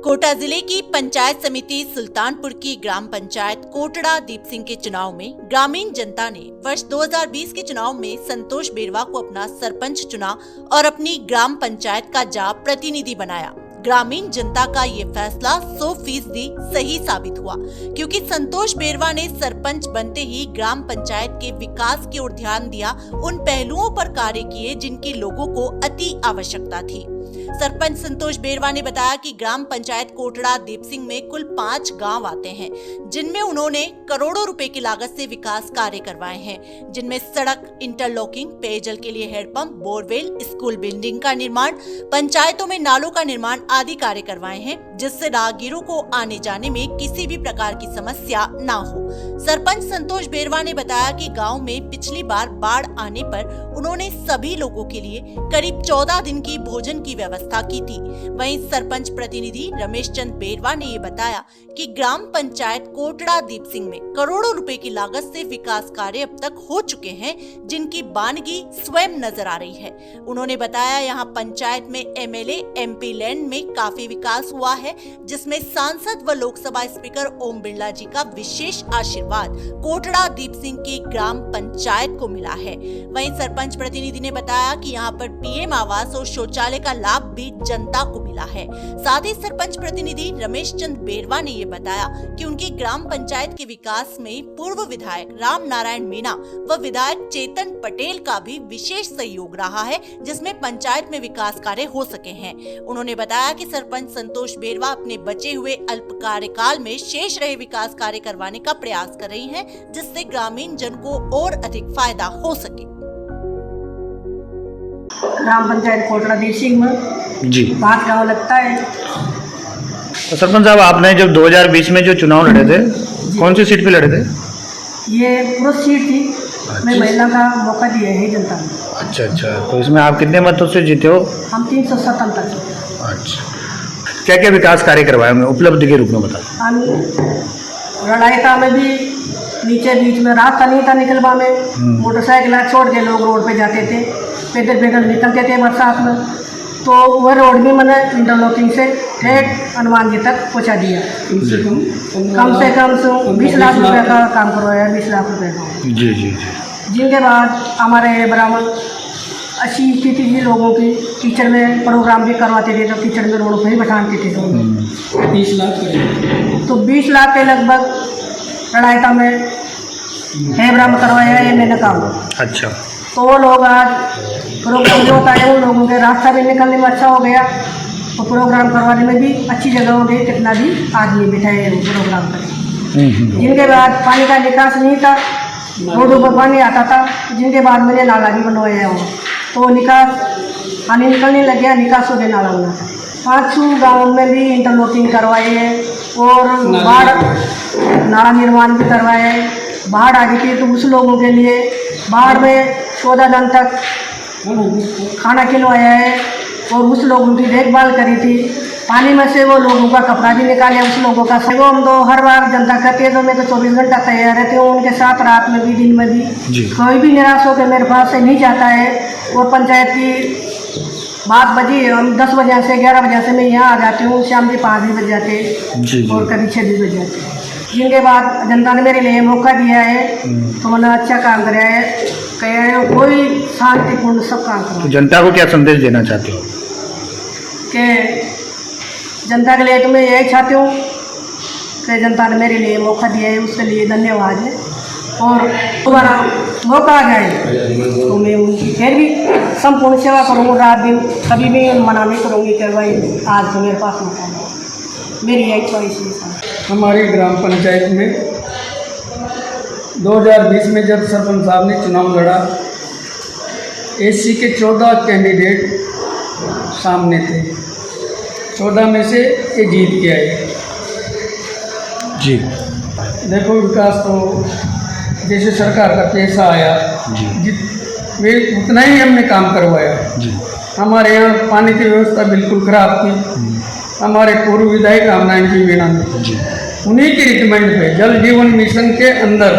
कोटा जिले की पंचायत समिति सुल्तानपुर की ग्राम पंचायत कोटड़ा दीप सिंह के चुनाव में ग्रामीण जनता ने वर्ष 2020 के चुनाव में संतोष बेरवा को अपना सरपंच चुना और अपनी ग्राम पंचायत का जाप प्रतिनिधि बनाया। ग्रामीण जनता का ये फैसला 100% सही साबित हुआ, क्योंकि संतोष बेरवा ने सरपंच बनते ही ग्राम पंचायत के विकास की ओर ध्यान दिया, उन पहलुओं पर कार्य किए जिनकी लोगों को अति आवश्यकता थी। सरपंच संतोष बेरवा ने बताया कि ग्राम पंचायत कोटड़ा दीप सिंह में कुल 5 गांव आते हैं, जिनमें उन्होंने करोड़ों रुपए की लागत से विकास कार्य करवाए हैं, जिनमें सड़क, इंटरलॉकिंग, पेयजल के लिए हेडपंप, बोरवेल, स्कूल बिल्डिंग का निर्माण, पंचायतों में नालों का निर्माण आदि कार्य करवाए हैं, जिससे राहगीरों को आने जाने में किसी भी प्रकार की समस्या न हो। सरपंच संतोष बेरवा ने बताया कि गांव में पिछली बार बाढ़ आने पर उन्होंने सभी लोगों के लिए करीब 14 दिन की भोजन की व्यवस्था की थी। वहीं सरपंच प्रतिनिधि रमेश चंद बेरवा ने ये बताया कि ग्राम पंचायत कोटड़ा दीप सिंह में करोड़ों रुपए की लागत से विकास कार्य अब तक हो चुके हैं, जिनकी बानगी स्वयं नजर आ रही है। उन्होंने बताया यहाँ पंचायत में एमएलए, एमपी लैंड में काफी विकास हुआ है, जिसमें सांसद व लोकसभा स्पीकर ओम बिरला जी का विशेष आशीर्वाद कोटड़ा दीप सिंह की ग्राम पंचायत को मिला है। वहीं सरपंच प्रतिनिधि ने बताया कि यहाँ पर पीएम आवास और शौचालय का लाभ भी जनता को मिला है। साथ ही सरपंच प्रतिनिधि रमेश चंद बेरवा ने ये बताया कि उनकी ग्राम पंचायत के विकास में पूर्व विधायक राम नारायण मीणा व विधायक चेतन पटेल का भी विशेष सहयोग रहा है, जिसमें पंचायत में विकास कार्य हो सके हैं। उन्होंने बताया कि सरपंच संतोष बेरवा अपने बचे हुए अल्प कार्यकाल में शेष रहे विकास कार्य करवाने का प्रयास कर रही हैं, जिससे ग्रामीण जन को और अधिक फायदा हो सके। ग्राम पंचायत कोटड़ा दीप सिंह में जी 5 गाँव लगता है। तो सरपंच साहब, आपने जब 2020 में जो चुनाव लड़े थे, कौन सी सीट पे लड़े थे? ये पुरुष सीट थी। मैं महिला का मौका दिया है जनता ने। अच्छा, तो इसमें आप कितने मतों से जीते हो? हम 377। अच्छा, क्या क्या विकास कार्य करवाए होंगे, उपलब्धि के रूप में बताओ। हम लड़ाईता में भी नीचे बीच में रास्ता नहीं था निकलवा में, मोटरसाइकिल छोड़ के लोग रोड पे जाते थे, पैदल पैदल निकलते थे बरसात में। तो वह रोड भी मैंने इंटरलॉकिंग से ठेठ हनुमान जी तक पहुँचा दिया। कम से कम 20 लाख रुपए का काम करवाया, 20 लाख रुपए का। जी। जिनके बाद हमारे ब्राह्मण अच्छी स्थिति थी लोगों की, कीचड़ में प्रोग्राम भी करवाते थे, तो कीचड़ में रोड पर ही बैठाते थे। 20 लाख तो 20 लाख के लगभग लड़ाईता में हेबरा करवाया ये मैंने काम। अच्छा, तो वो लोग आज प्रोग्राम जो होता है उन लोगों के रास्ता भी निकलने में अच्छा हो गया, तो प्रोग्राम करवाने में भी अच्छी जगह हो गई। कितना भी आदमी बिठाए प्रोग्राम करें। जिनके बाद पानी का निकास नहीं था, रोडों पर पानी आता था, जिनके बाद मैंने नाला भी बनवाया हो, तो निकास पानी निकलने लग गया, निकास हो गया नाला बना था। 5 गाँव में भी इंटरलॉकिंग करवाई है और नाला निर्माण भी करवाया है। बाढ़ आ गई थी तो उस लोगों के लिए बाढ़ में 14 दिन तक खाना खिलवाया है और उस लोगों की देखभाल करी थी। पानी में से वो लोगों का कपड़ा भी निकाले, उस लोगों का वो हम तो हर बार जनता कहती है, तो मैं तो 24 घंटा तैयार रहती हूँ उनके साथ, रात में भी दिन में भी। कोई भी निराश होकर मेरे पास से नहीं जाता है। वो पंचायत की बात बजी, हम 10 बजे से 11 बजे से मैं यहाँ आ जाती हूँ, शाम के 5 बज जाते और कभी 6 बज जाते। जिनके बाद जनता ने मेरे लिए मौका दिया है, तो मैंने अच्छा काम कराया है, कोई शांतिपूर्ण सब काम करा। तो जनता को क्या संदेश देना चाहते हो? कि जनता के लिए तो मैं यही चाहती हूँ कि जनता ने मेरे लिए मौका दिया है, उसके लिए धन्यवाद है। और दोबारा मौका आ जाए तो मैं उनकी फिर भी संपूर्ण सेवा करूँगी, रात दिन कभी भी मना नहीं करूँगी कि भाई आज तो मेरे पास मौका है। मेरी यही चॉइस है। हमारी ग्राम पंचायत में 2020 में जब सरपंच साहब ने चुनाव लड़ा, एससी के 14 कैंडिडेट सामने थे, 14 में से ये जीत के आए। जी, देखो विकास तो जैसे सरकार का पैसा आया वे उतना ही हमने काम करवाया। हमारे यहाँ पानी की व्यवस्था बिल्कुल खराब थी। हमारे पूर्व विधायक राम नारायण जी मीणा ने उन्हीं की रिकमेंड पे जल जीवन मिशन के अंदर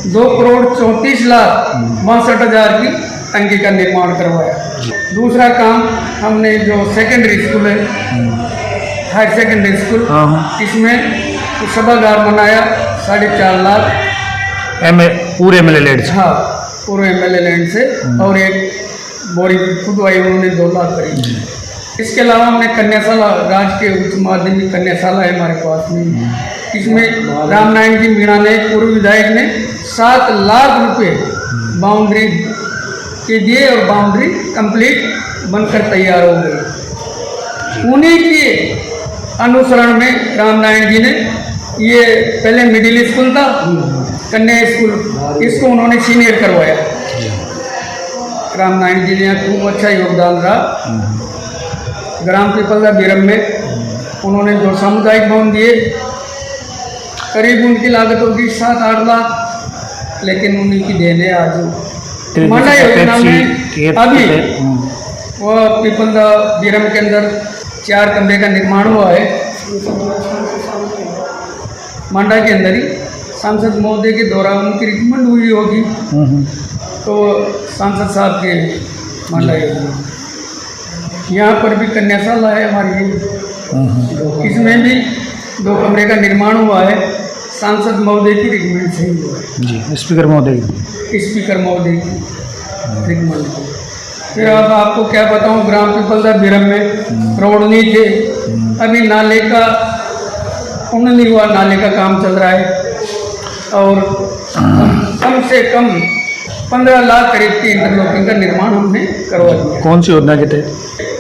2,34,62,60,000 की टंकी का निर्माण करवाया। दूसरा काम हमने जो सेकेंडरी स्कूल है हायर सेकेंडरी स्कूल, हाँ, हाँ। इसमें सभागार बनाया 4.5 लाख पूरे एमएलए लैंड से। हाँ, पूरे एमएलए लैंड से, और एक बोरी खुदवाई उन्होंने 2 लाख करीब। इसके अलावा हमने कन्याशाला, राजकीय उच्च माध्यमिक कन्याशाला है हमारे पास में, इसमें रामनारायण जी मीणा ने, पूर्व विधायक ने 7 लाख रुपए बाउंड्री के दिए और बाउंड्री कंप्लीट बनकर तैयार हो गई। उन्हीं के अनुसरण में रामनारायण जी ने, ये पहले मिडिल स्कूल था, कन्या स्कूल, इसको उन्होंने सीनियर करवाया। रामनारायण जी ने खूब अच्छा योगदान रहा। ग्राम पीपलदा बीरम में उन्होंने 2 सामुदायिक भवन दिए, करीब उनकी लागत होगी 7-8 लाख, लेकिन उन्हीं की देन है आज। मांडा योजना में अभी वो पीपलदा बीरम के अंदर 4 कमरे का निर्माण हुआ है, मांडा के अंदर ही। सांसद महोदय के द्वारा उनकी रिकमेंड हुई होगी, तो सांसद साहब के मांडा योजना। यहाँ पर भी कन्याशाला है हमारी, इसमें भी 2 कमरे का निर्माण हुआ है, सांसद महोदय की रिकमेंड से ही हुआ है जी, स्पीकर महोदय की रिकमेंड। फिर अब आपको क्या बताऊँ, ग्राम पीपलदा बीरम में रोड नहीं थे, अभी नाले का पूर्ण नहीं हुआ, नाले का काम चल रहा है, और कम से कम 15 लाख करीब की इंटरलॉकिंग का निर्माण हमने करवा दिया। कौन सी योजना के तहत?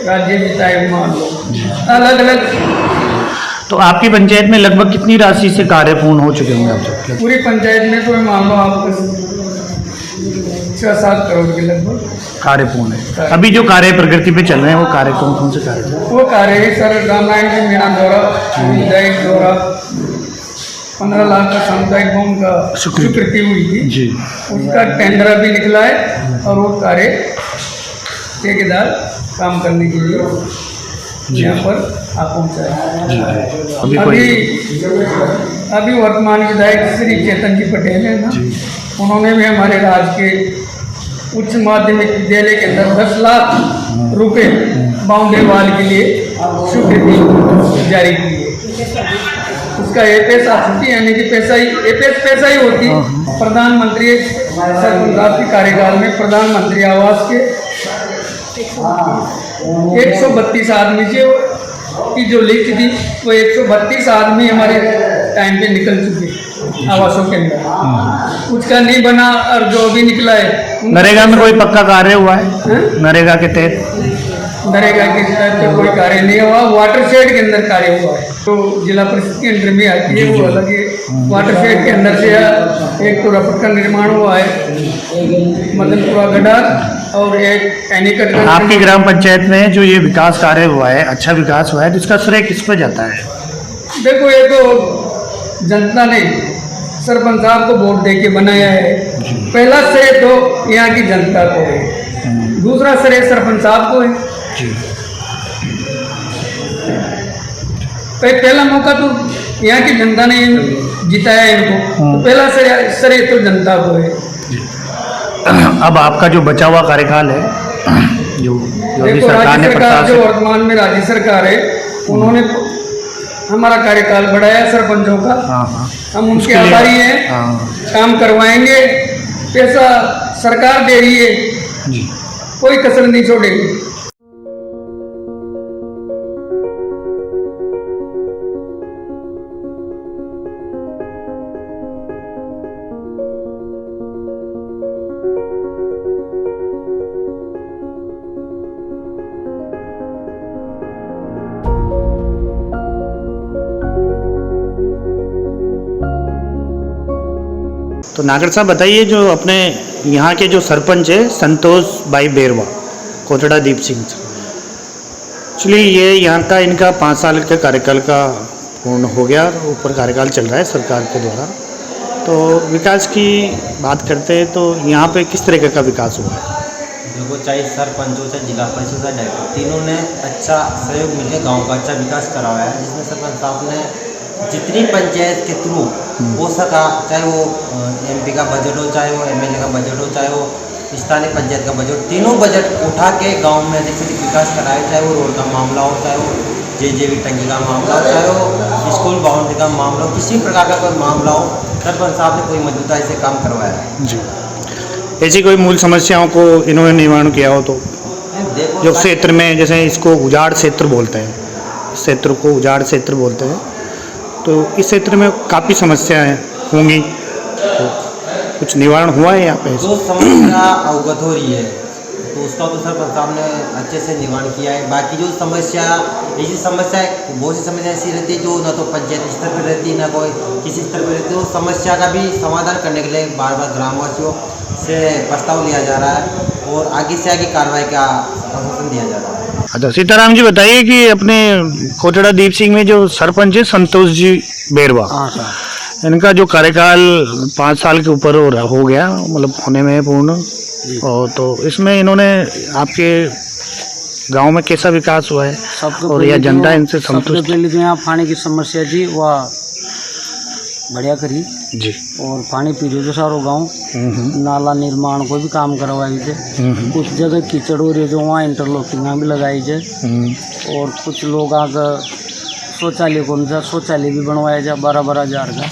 राज्य वित्त आयोग मान लो, अलग अलग। तो आपकी पंचायत में लगभग कितनी राशि से कार्य पूर्ण हो चुके होंगे आप सब? पूरी पंचायत में तो मान लो आपको 6-7 करोड़ के लगभग कार्य पूर्ण है। अभी जो कार्य प्रगति पे चल रहे हैं वो कार्य कौन से कार्य हैं? वो कार्य है सर, रामनारायण जी मीणा द्वारा, विधायक द्वारा 15 लाख का सामुदायिक भवन का स्वीकृति हुई थी जी, उसका टेंडर अभी निकला है, और वो कार्य ठेकेदार काम करने के लिए यहाँ पर आ पहुँचा है। अभी वर्तमान विधायक श्री चेतन जी पटेल है ना, उन्होंने भी हमारे राज्य के उच्च माध्यमिक विद्यालय के अंदर 10 लाख रुपए बाउंड्री वाल के लिए स्वीकृति जारी की है। उसका एपेस आ चुकी है, यानी कि पैसा ही होती है। प्रधानमंत्री सरकार के कार्यकाल में प्रधानमंत्री आवास के 132 आदमी की जो लिस्ट थी, वो 132 आदमी हमारे टाइम पे निकल चुके आवासों के अंदर। उसका नहीं बना, और जो भी निकला है। नरेगा में कोई पक्का कार्य हुआ है? नरेगा के तहत नरेगा के तहत कोई कार्य नहीं हुआ, वाटरशेड के अंदर कार्य हुआ है, तो जिला परिषद के अंदर में आती है, वो अलग है। वाटरशेड के अंदर से एक तो रपट का निर्माण हुआ है, मदनपुरा गड्ढा, और एक एनीकट का। आपकी ग्राम पंचायत में जो ये विकास कार्य हुआ है, अच्छा विकास हुआ है, तो इसका श्रेय किस पर जाता है? देखो, ये तो जनता ने सरपंच साहब को वोट दे के बनाया है, पहला श्रेय तो यहाँ की जनता को है, दूसरा श्रेय सरपंच साहब को है। पहला मौका तो यहाँ की जनता ने जिताया इनको, तो पहला श्रेय तो जनता को है। अब आपका जो बचा हुआ कार्यकाल है, जो अभी सरकार ने जो वर्तमान में राज्य सरकार है, उन्होंने हमारा कार्यकाल बढ़ाया सरपंचों का। हम उनके आभारी हैं, काम करवाएंगे, पैसा सरकार दे रही है जी, कोई कसर नहीं छोड़ेगी। तो नागर साहब बताइए, जो अपने यहाँ के जो सरपंच है संतोष भाई बेरवा, कोटड़ा दीप सिंह, एक्चुअली ये यहाँ का इनका 5 साल के कार्यकाल का पूर्ण हो गया, ऊपर कार्यकाल चल रहा है सरकार के द्वारा। तो विकास की बात करते हैं तो यहाँ पे किस तरीके का विकास हुआ है? देखो, चाहे सरपंच हो, चाहे जिला परिषद का डायरेक्टर, तीनों ने अच्छा सहयोग मिलकर गाँव का अच्छा विकास करवाया है, जिसमें सरपंच साहब ने जितनी पंचायत के थ्रू हो सका, चाहे वो MP का बजट हो, चाहे वो MLA का बजट हो, चाहे वो स्थानीय पंचायत का बजट, तीनों बजट उठा के गांव में अधिक से अधिक विकास कराए, चाहे वो रोड का मामला हो, चाहे वो जेजेबी टंकी का मामला हो, चाहे वो स्कूल बाउंड्री का मामला हो, किसी प्रकार का कोई मामला हो, सरपंच साहब ने कोई मौजूदा से काम करवाया है। जी, ऐसी कोई मूल समस्याओं को इन्होंने निवारण किया हो तो देखो जो क्षेत्र में, जैसे इसको उजाड़ क्षेत्र बोलते हैं, इस क्षेत्र को उजाड़ क्षेत्र बोलते हैं, तो इस क्षेत्र में काफ़ी समस्याएं होंगी, तो कुछ निवारण हुआ है यहाँ पे? जो समस्या अवगत हो रही है तो उसका तो सरपंच साहब ने अच्छे से निवारण किया है। बाकी जो समस्या, ऐसी समस्या बहुत सी समस्या ऐसी रहती है जो ना तो पंचायत स्तर पर रहती है, ना कोई किसी स्तर पर रहती है। उस समस्या का भी समाधान करने के लिए बार बार ग्रामवासियों से प्रस्ताव लिया जा रहा है और आगे से आगे कार्रवाई का आश्वासन दिया जा रहा है। अच्छा, सीताराम जी बताइए कि अपने कोटड़ा दीप सिंह में जो सरपंच है संतोष जी बेरवा, हाँ सर, इनका जो कार्यकाल 5 साल के ऊपर हो गया, मतलब होने में पूर्ण, और तो इसमें इन्होंने आपके गांव में कैसा विकास हुआ है और यह जनता इनसे संतुष्ट? सबसे पहले तो यहाँ पानी की समस्या थी, वह बढ़िया करी जी, और पानी पी रहे थे सारो गाँव। नाला निर्माण को भी काम करवाई थे, कुछ जगह कीचड़ हो रही जो वहाँ इंटरलॉकिंग भी लगाई थे, और कुछ लोग आगे शौचालय को शौचालय भी बनवाया जा 12,000 का,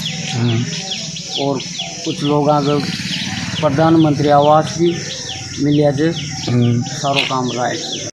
और कुछ लोग आगे प्रधानमंत्री आवास भी मिलिया थे, सारो काम रहा है।